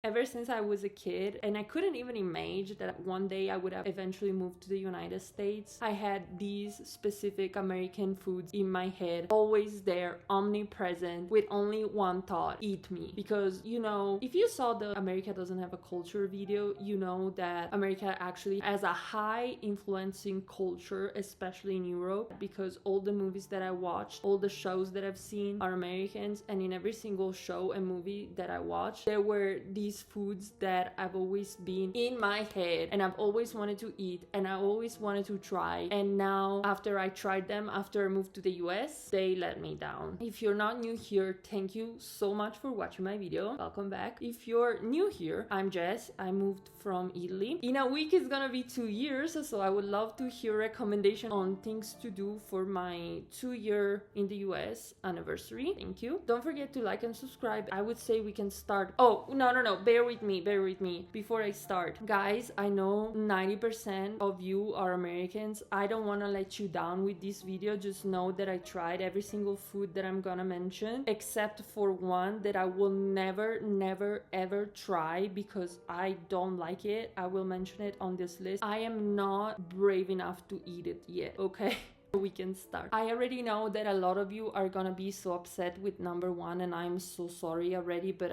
ever since I was a kid, and I couldn't even imagine that one day I would have eventually moved to the United States. I had these specific American foods in my head, always there, omnipresent, with only one thought: eat me. Because, you know, if you saw the America Doesn't Have a Culture video, you know that America actually has a high influencing culture, especially in Europe, because all the movies that I watched, all the shows that I've seen are Americans, and in every single show and movie that I watched, there were these foods that I've always been in my head and I've always wanted to eat and I always wanted to try. And now, after I tried them, after I moved to the US, they let me down. If you're not new here, thank you so much for watching my video. Welcome back. If you're new here, I'm Jess. I moved from Italy. In a week it's gonna be 2 years, so I would love to hear recommendation on things to do for my 2-year in the US anniversary. Thank you. Don't forget to like and subscribe. I would say we can start. Oh, no. Bear with me before I start. Guys, I know 90% of you are Americans. I don't want to let you down with this video. Just know that I tried every single food that I'm gonna mention, except for one that I will never ever try because I don't like it. I will mention it on this list. I am not brave enough to eat it yet, okay? We can start. I already know that a lot of you are gonna be so upset with number one, and I'm so sorry already, but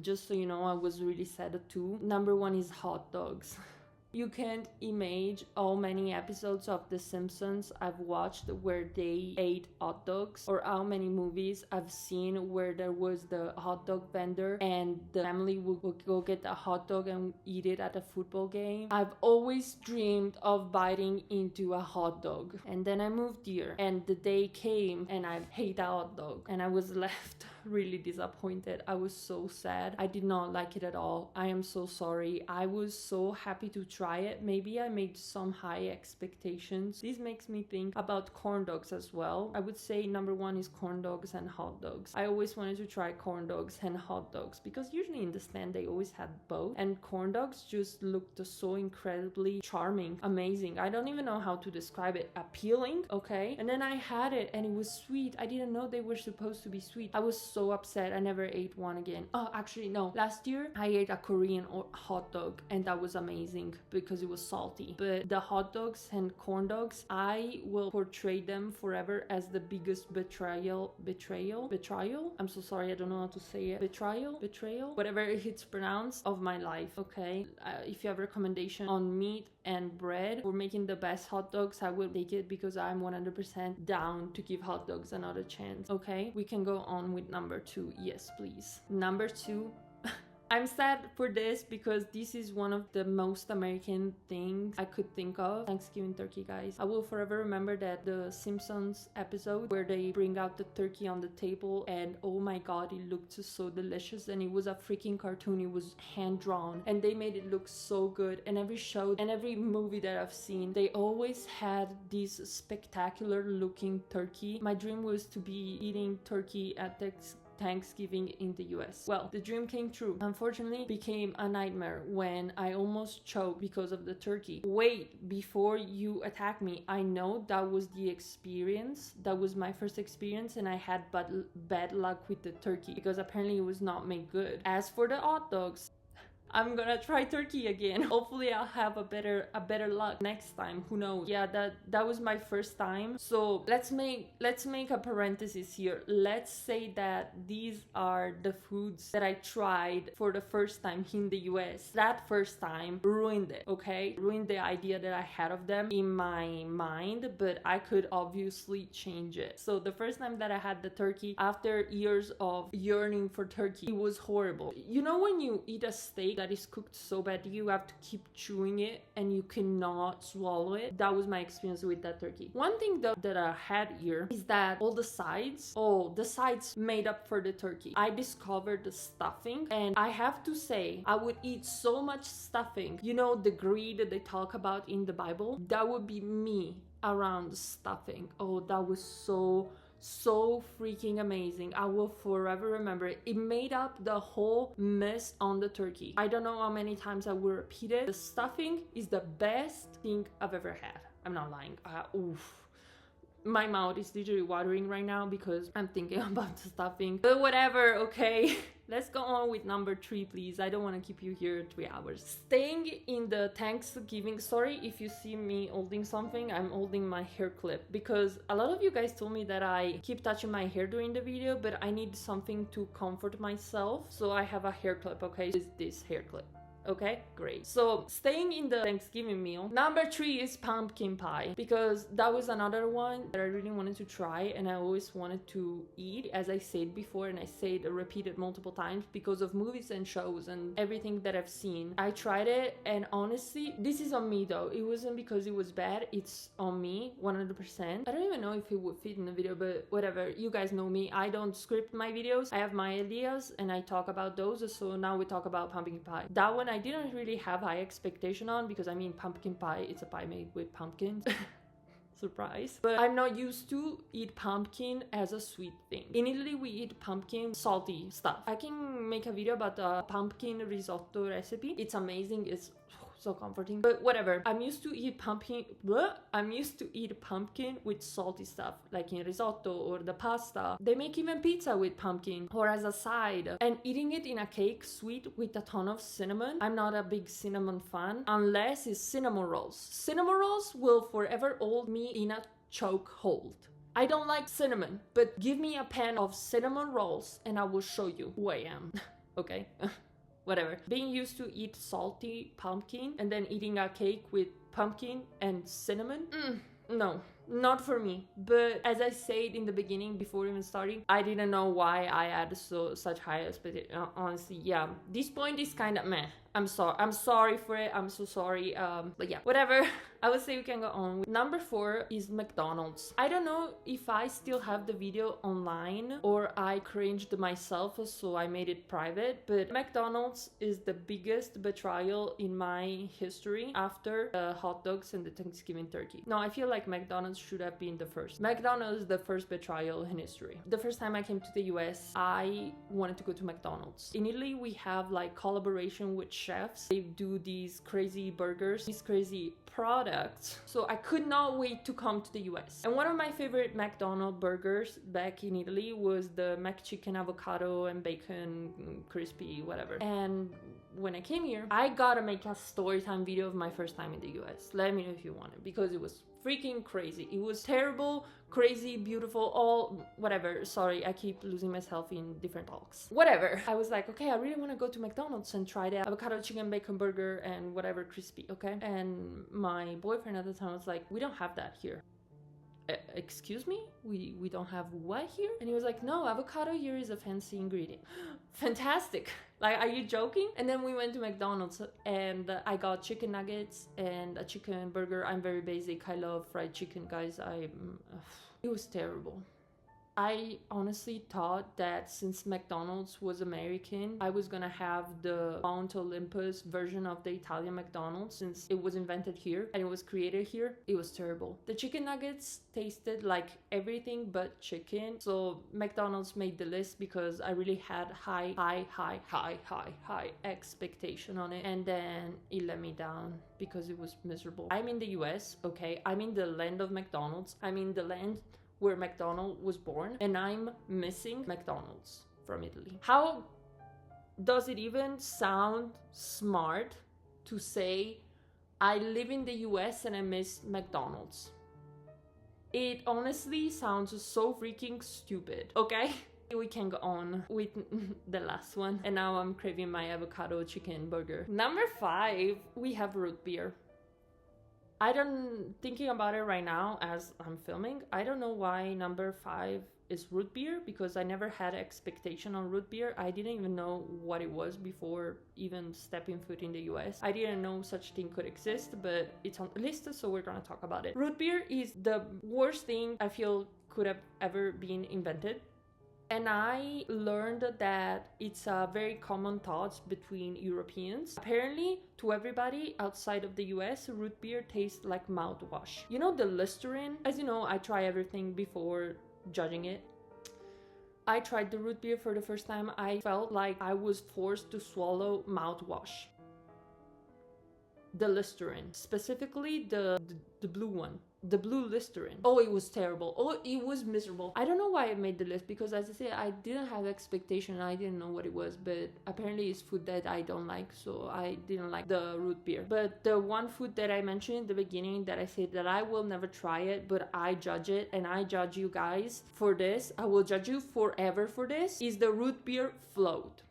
just so you know, I was really sad too. Number one is hot dogs. You can't imagine how many episodes of The Simpsons I've watched where they ate hot dogs, or how many movies I've seen where there was the hot dog vendor and the family would go get a hot dog and eat it at a football game. I've always dreamed of biting into a hot dog. And then I moved here and the day came and I hate a hot dog and I was left really disappointed. I was so sad. I did not like it at all. I am so sorry. I was so happy to try it. Maybe I made some high expectations. This makes me think about corn dogs as well. I would say number one is corn dogs and hot dogs. I always wanted to try corn dogs and hot dogs because usually in the stand they always had both, and corn dogs just looked so incredibly charming, amazing. I don't even know how to describe it. Appealing, okay? And then I had it and it was sweet. I didn't know they were supposed to be sweet. I was so upset. I never ate one again. Oh, actually no. Last year I ate a Korean hot dog and that was amazing because it was salty. But the hot dogs and corn dogs, I will portray them forever as the biggest betrayal. I'm so sorry, I don't know how to say it. Betrayal, whatever it's pronounced, of my life, okay? If you have recommendation on meat and bread for making the best hot dogs, I will take it because I'm 100% down to give hot dogs another chance, okay? We can go on with number two. Yes, please. Number two. I'm sad for this because this is one of the most American things I could think of. Thanksgiving turkey, guys. I will forever remember that the Simpsons episode where they bring out the turkey on the table and oh my god, it looked so delicious, and it was a freaking cartoon. It was hand drawn and they made it look so good. And every show and every movie that I've seen, they always had this spectacular looking turkey. My dream was to be eating turkey at Thanksgiving in the US. Well, the dream came true. Unfortunately, it became a nightmare when I almost choked because of the turkey. Wait, before you attack me, I know that was the experience. That was my first experience and I had bad luck with the turkey because apparently it was not made good. As for the hot dogs, I'm gonna try turkey again. Hopefully I'll have a better luck next time. Who knows? Yeah, that was my first time. So let's make a parenthesis here. Let's say that these are the foods that I tried for the first time in the US. That first time ruined it, okay? Ruined the idea that I had of them in my mind, but I could obviously change it. So the first time that I had the turkey, after years of yearning for turkey, it was horrible. You know when you eat a steak that is cooked so bad you have to keep chewing it and you cannot swallow it? That was my experience with that turkey. One thing though that I had here is that all the sides made up for the turkey. I discovered the stuffing, and I have to say I would eat so much stuffing. You know, the greed that they talk about in the Bible, that would be me around stuffing. Oh, that was so freaking amazing. I will forever remember it. It made up the whole mess on the turkey. I don't know how many times I will repeat it. The stuffing is the best thing I've ever had. I'm not lying. Oof. My mouth is literally watering right now because I'm thinking about the stuffing. But whatever, okay? let's go on with number 3, please. I don't want to keep you here 3 hours. Staying in the Thanksgiving, sorry if you see me holding something, I'm holding my hair clip because a lot of you guys told me that I keep touching my hair during the video, but I need something to comfort myself, so I have a hair clip, okay? It's this hair clip. Okay, great. So staying in the Thanksgiving meal, number 3 is pumpkin pie, because that was another one that I really wanted to try and I always wanted to eat, as I said before, and I said repeated multiple times because of movies and shows and everything that I've seen. I tried it, and honestly, this is on me though. It wasn't because it was bad, it's on me 100%. I don't even know if it would fit in the video, but whatever. You guys know me. I don't script my videos. I have my ideas and I talk about those. So now we talk about pumpkin pie. That one I didn't really have high expectation on, because I mean, pumpkin pie, it's a pie made with pumpkins. Surprise. But I'm not used to eat pumpkin as a sweet thing. In Italy, we eat pumpkin salty stuff. I can make a video about the pumpkin risotto recipe. It's amazing. It's so comforting, but whatever. I'm used to eat pumpkin with salty stuff, like in risotto or the pasta. They make even pizza with pumpkin or as a side, and eating it in a cake sweet with a ton of cinnamon. I'm not a big cinnamon fan unless it's cinnamon rolls. Cinnamon rolls will forever hold me in a chokehold. I don't like cinnamon, but give me a pan of cinnamon rolls and I will show you who I am. Okay. Whatever. Being used to eat salty pumpkin and then eating a cake with pumpkin and cinnamon, no, not for me. But as I said in the beginning, before even starting, I didn't know why I had such high expectations. Honestly, yeah, this point is kind of meh. I'm sorry for it. I'm so sorry. But yeah, whatever. I would say we can go on. Number 4 is McDonald's. I don't know if I still have the video online or I cringed myself, so I made it private, but McDonald's is the biggest betrayal in my history after the hot dogs and the Thanksgiving turkey. No, I feel like McDonald's should have been the first. McDonald's is the first betrayal in history. The first time I came to the US, I wanted to go to McDonald's. In Italy, we have like collaboration with chefs. They do these crazy burgers, these crazy products. So I could not wait to come to the US. And one of my favorite McDonald's burgers back in Italy was the McChicken avocado and bacon crispy, whatever. And when I came here, I gotta make a story time video of my first time in the US. Let me know if you want it, because it was freaking crazy. It was terrible, crazy, beautiful, all whatever. Sorry, I keep losing myself in different talks. Whatever. I was like, okay, I really want to go to McDonald's and try the avocado chicken bacon burger and whatever crispy, okay? And my boyfriend at the time was like, we don't have that here. Excuse me? We don't have what here? And he was like, no, avocado here is a fancy ingredient. Fantastic. Like, are you joking? And then we went to McDonald's and I got chicken nuggets and a chicken burger. I'm very basic. I love fried chicken, guys. It was terrible. I honestly thought that since McDonald's was American, I was gonna have the Mount Olympus version of the Italian McDonald's, since it was invented here and it was created here. It was terrible. The chicken nuggets tasted like everything but chicken. So McDonald's made the list because I really had high expectation on it. And then it let me down because it was miserable. I'm in the US, okay? I'm in the land of McDonald's. I'm in the land where McDonald was born, and I'm missing McDonald's from Italy. How does it even sound smart to say I live in the US and I miss McDonald's? It honestly sounds so freaking stupid, okay? We can go on with the last one, and now I'm craving my avocado chicken burger. Number 5, we have root beer. Thinking about it right now as I'm filming, I don't know why number 5 is root beer, because I never had expectation on root beer. I didn't even know what it was before even stepping foot in the US. I didn't know such thing could exist, but it's on the list, so we're gonna talk about it. Root beer is the worst thing I feel could have ever been invented. And I learned that it's a very common thought between Europeans. Apparently, to everybody outside of the US, root beer tastes like mouthwash. You know the Listerine? As you know, I try everything before judging it. I tried the root beer for the first time. I felt like I was forced to swallow mouthwash. The Listerine, specifically the blue one. The blue Listerine. Oh, it was terrible. Oh, it was miserable. I don't know why I made the list, because as I said, I didn't have expectation. I didn't know what it was, but apparently it's food that I don't like, so I didn't like the root beer. But the one food that I mentioned in the beginning that I said that I will never try it, but I judge it, and I judge you guys for this. I will judge you forever for this, is the root beer float.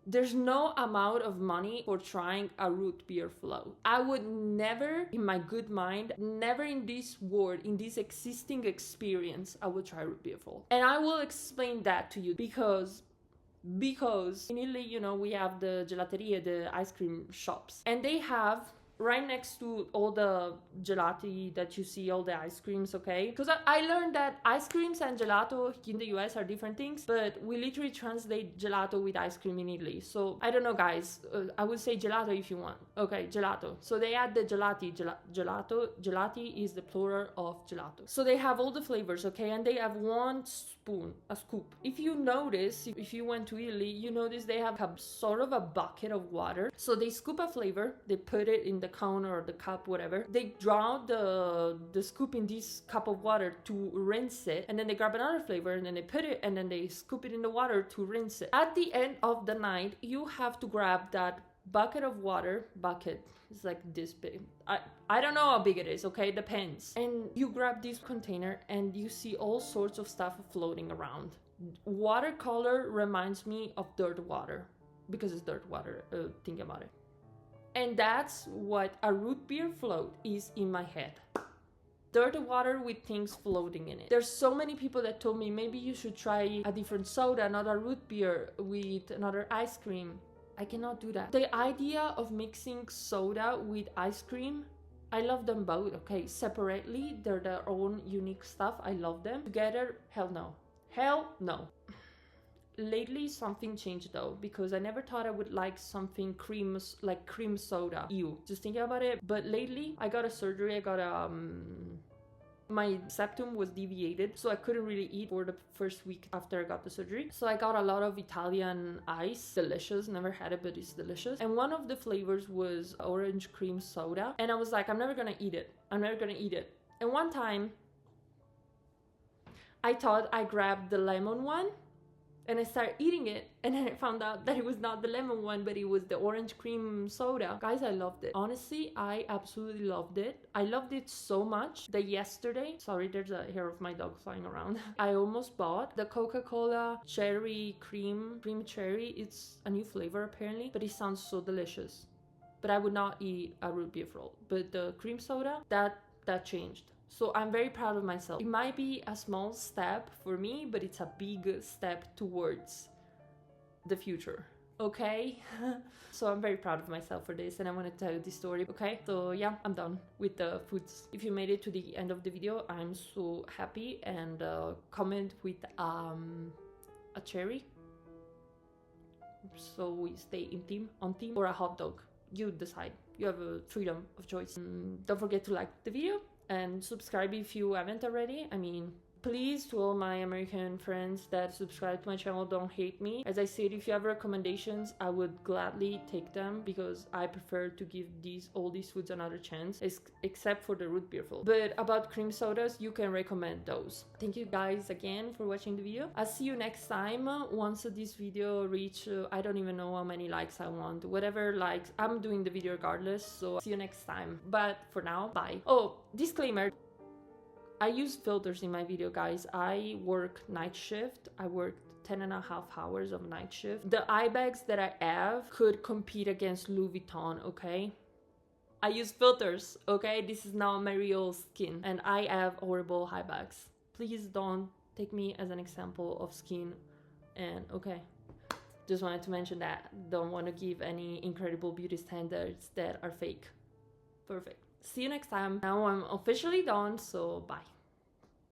There's no amount of money for trying a root beer float. I would never, in my good mind, never in this world, in this existing experience, I would try root beer float. And I will explain that to you because in Italy, you know, we have the gelateria, the ice cream shops, and they have right next to all the gelati that you see, all the ice creams, okay? Because I learned that ice creams and gelato in the US are different things, but we literally translate gelato with ice cream in Italy. So I don't know, guys. I would say gelato if you want. Okay, gelato. So they add the gelati. Gelato. Gelati is the plural of gelato. So they have all the flavors, okay? And they have one spoon, a scoop. If you notice, if you went to Italy, you notice they have a sort of a bucket of water. So they scoop a flavor, they put it in the counter or the cup, whatever. They draw the scoop in this cup of water to rinse it, and then they grab another flavor and then they put it, and then they scoop it in the water to rinse it. At the end of the night, you have to grab that bucket of water. Bucket, it's like this big. I don't know how big it is, okay? It depends. And you grab this container and you see all sorts of stuff floating around. Watercolor reminds me of dirt water, because it's dirt water, think about it. And that's what a root beer float is in my head. Dirty water with things floating in it. There's so many people that told me maybe you should try a different soda, another root beer with another ice cream. I cannot do that. The idea of mixing soda with ice cream, I love them both, okay? Separately, they're their own unique stuff. I love them. Together, hell no. Hell no. Lately, something changed though, because I never thought I would like something like cream soda. Ew. Just thinking about it. But lately, I got a surgery. I got my septum was deviated, so I couldn't really eat for the first week after I got the surgery. So I got a lot of Italian ice. Delicious. Never had it, but it's delicious. And one of the flavors was orange cream soda. And I was like, I'm never gonna eat it. I'm never gonna eat it. And one time, I thought I grabbed the lemon one, and I started eating it, and then I found out that it was not the lemon one, but it was the orange cream soda. Guys, I loved it. Honestly, I absolutely loved it. I loved it so much that yesterday, sorry, there's a hair of my dog flying around. I almost bought the Coca-Cola cherry cream cherry. It's a new flavor apparently, but it sounds so delicious. But I would not eat a root beer float. But the cream soda, that changed. So I'm very proud of myself. It might be a small step for me, but it's a big step towards the future, okay? So I'm very proud of myself for this, and I want to tell you this story, okay? So yeah, I'm done with the foods. If you made it to the end of the video, I'm so happy, and comment with a cherry, so we stay on theme, or a hot dog. You decide. You have a freedom of choice. Don't forget to like the video and subscribe if you haven't already. I mean, please, to all my American friends that subscribe to my channel, don't hate me. As I said, if you have recommendations, I would gladly take them, because I prefer to give all these foods another chance, except for the root beer float. But about cream sodas, you can recommend those. Thank you guys again for watching the video. I'll see you next time. Once this video reach, I don't even know how many likes I want. Whatever likes, I'm doing the video regardless. So see you next time. But for now, bye. Oh, disclaimer. I use filters in my video, guys. I work night shift. I worked 10.5 hours of night shift. The eye bags that I have could compete against Louis Vuitton, okay? I use filters, okay? This is not my real skin, and I have horrible eye bags. Please don't take me as an example of skin, and okay. Just wanted to mention that. Don't want to give any incredible beauty standards that are fake. Perfect. See you next time. Now I'm officially done, so bye.